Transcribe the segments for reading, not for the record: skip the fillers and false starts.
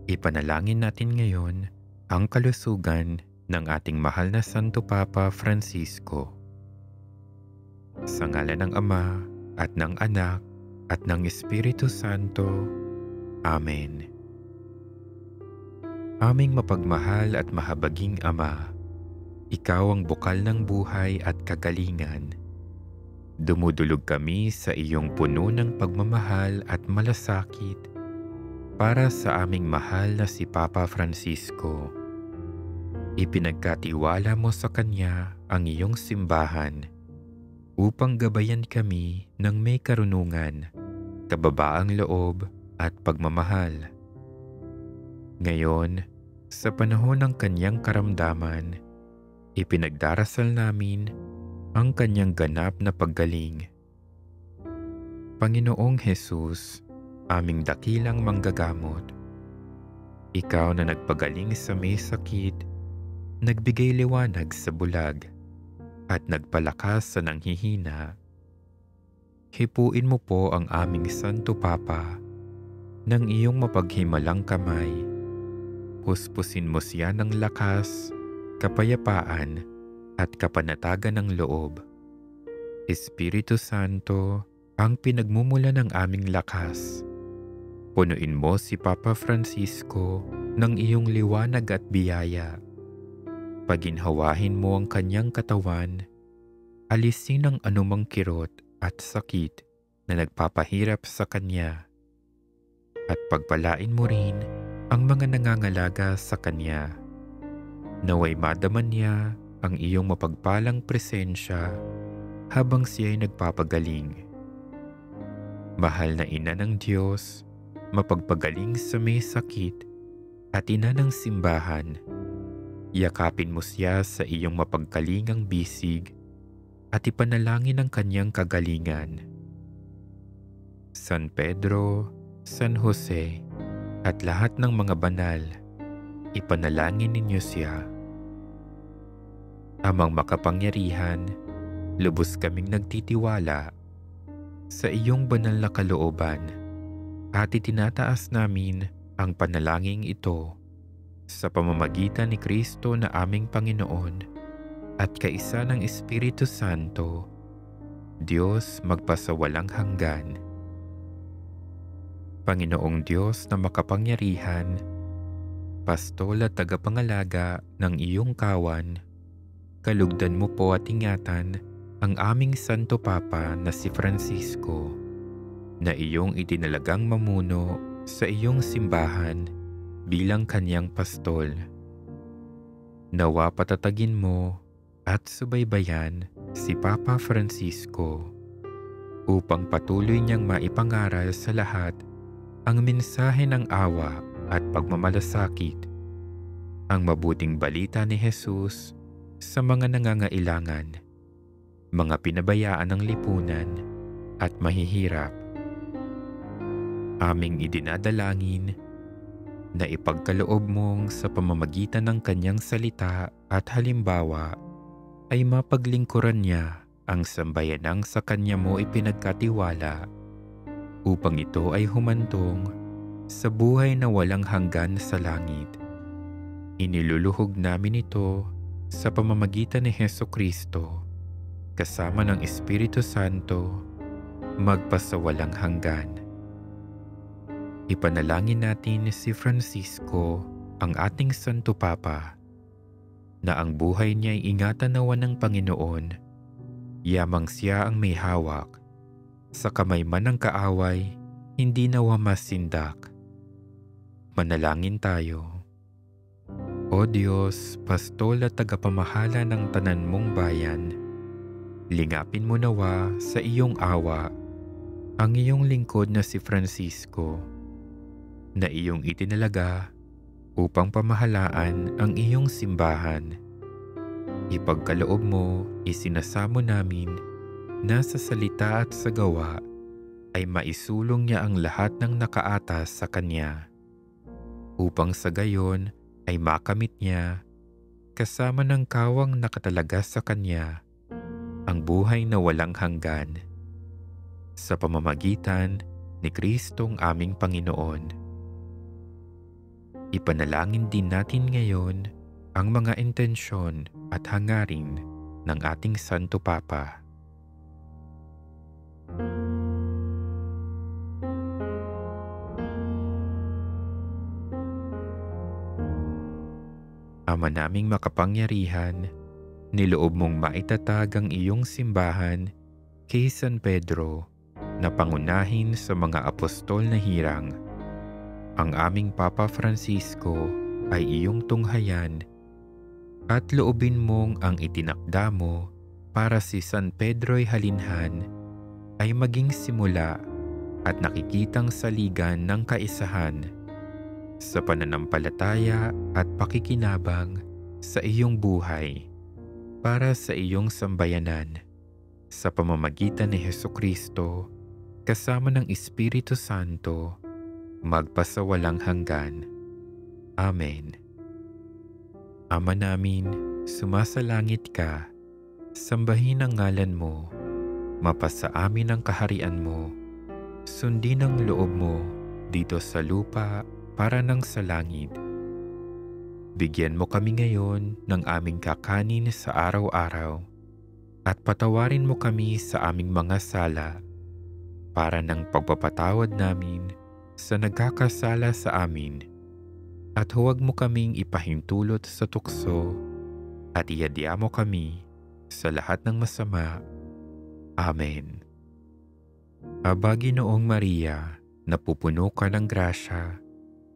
Ipanalangin natin ngayon ang kalusugan ng ating mahal na Santo Papa Francisco. Sa ngalan ng Ama at ng Anak at ng Espiritu Santo. Amen. Aming mapagmahal at mahabaging Ama, Ikaw ang bukal ng buhay at kagalingan. Dumudulog kami sa iyong puno ng pagmamahal at malasakit para sa aming mahal na si Papa Francisco. Ipinagkatiwala mo sa kanya ang iyong simbahan upang gabayan kami ng may karunungan, kababaang loob at pagmamahal. Ngayon, sa panahon ng kanyang karamdaman, ipinagdarasal namin ang kanyang ganap na paggaling. Panginoong Hesus, aming dakilang manggagamot, Ikaw na nagpagaling sa may sakit, nagbigay liwanag sa bulag, at nagpalakas sa nanghihina. Hipuin mo po ang aming Santo Papa ng iyong mapaghimalang kamay. Puspusin mo siya ng lakas, kapayapaan, at kapanatagan ng loob. Espiritu Santo, ang pinagmumula ng aming lakas. Punuin mo si Papa Francisco ng iyong liwanag at biyaya. Paginhawahin mo ang kanyang katawan, alisin ang anumang kirot at sakit na nagpapahirap sa kanya. At pagpalain mo rin ang mga nangangalaga sa kanya. Naway madaman niya ang iyong mapagpalang presensya habang siya'y nagpapagaling. Mahal na Ina ng Diyos, mapagpagaling sa may sakit at Ina ng simbahan, yakapin mo siya sa iyong mapagkalingang bisig at ipanalangin ang kanyang kagalingan. San Pedro, San Jose, at lahat ng mga banal, ipanalangin ninyo siya. Amang makapangyarihan, lubos kaming nagtitiwala sa iyong banal na kalooban at itinataas namin ang panalangin ito sa pamamagitan ni Kristo na aming Panginoon at kaisa ng Espiritu Santo, Diyos magpasawalang hanggan. Panginoong Diyos na makapangyarihan, pastol at tagapangalaga ng iyong kawan, kalugdan mo po at ingatan ang aming Santo Papa na si Francisco, na iyong itinalagang mamuno sa iyong simbahan bilang kanyang pastol. Nawa patatagin mo at subaybayan si Papa Francisco upang patuloy niyang maipangaral sa lahat ang mensahe ng awa at pagmamalasakit, ang mabuting balita ni Jesus sa mga nangangailangan, mga pinabayaan ng lipunan at mahihirap. Aming idinadalangin na ipagkaloob mong sa pamamagitan ng kanyang salita at halimbawa ay mapaglingkuran niya ang sambayanang sa kanya mo ipinagkatiwala upang ito ay humantong sa buhay na walang hanggan sa langit. Iniluluhog namin ito sa pamamagitan ni Hesukristo kasama ng Espiritu Santo magpasawalang hanggan. Ipanalangin natin si Francisco, ang ating Santo Papa, na ang buhay niya ay ingatan nawa ng Panginoon, yamang siya ang may hawak. Sa kamay man ng kaaway, hindi nawa masindak. Manalangin tayo. O Diyos, pastol at tagapamahala ng tanan mong bayan, lingapin mo nawa sa iyong awa ang iyong lingkod na si Francisco, na iyong itinalaga upang pamahalaan ang iyong simbahan. Ipagkaloob mo, isinasamo namin na sa salita at sa gawa ay maisulong niya ang lahat ng nakaatas sa kanya, upang sa gayon ay makamit niya, kasama ng kawang nakatalaga sa kanya, ang buhay na walang hanggan. Sa pamamagitan ni Kristong aming Panginoon. Ipanalangin din natin ngayon ang mga intensyon at hangarin ng ating Santo Papa. Ama naming makapangyarihan, niloob mong maitatag ang iyong simbahan kay San Pedro na pangunahin sa mga apostol na hirang. Ang aming Papa Francisco ay iyong tunghayan at loobin mong ang itinakda mo para si San Pedro'y halinhan ay maging simula at nakikitang saligan ng kaisahan sa pananampalataya at pakikinabang sa iyong buhay para sa iyong sambayanan sa pamamagitan ni Hesukristo kasama ng Espiritu Santo magpasawalang hanggan. Amen. Ama namin, sumasalangit ka, sambahin ang ngalan mo, mapasa amin ang kaharian mo, sundin ang loob mo dito sa lupa para nang sa langit. Bigyan mo kami ngayon ng aming kakanin sa araw-araw at patawarin mo kami sa aming mga sala para ng pagpapatawad namin sa nagkakasala sa amin, at huwag mo kaming ipahintulot sa tukso at iadya mo kami sa lahat ng masama. Amen. Aba, Ginoong Maria, napupuno ka ng grasya,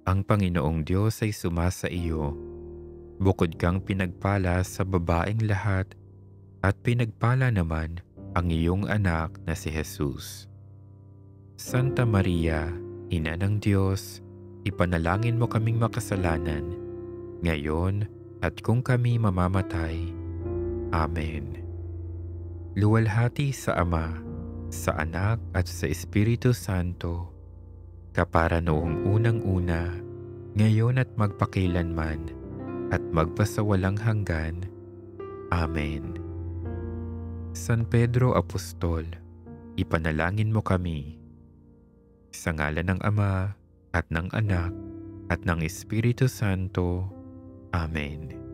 ang Panginoong Diyos ay sumasa iyo. Bukod kang pinagpala sa babaeng lahat, at pinagpala naman ang iyong anak na si Jesus. Santa Maria, Ina ng Diyos, ipanalangin mo kaming makasalanan, ngayon at kung kami mamamatay. Amen. Luwalhati sa Ama, sa Anak at sa Espiritu Santo, kapara noong unang-una, ngayon at magpakilanman, at magpasawalang hanggan. Amen. San Pedro Apostol, ipanalangin mo kami. Sa ngalan ng Ama, at ng Anak, at ng Espiritu Santo. Amen.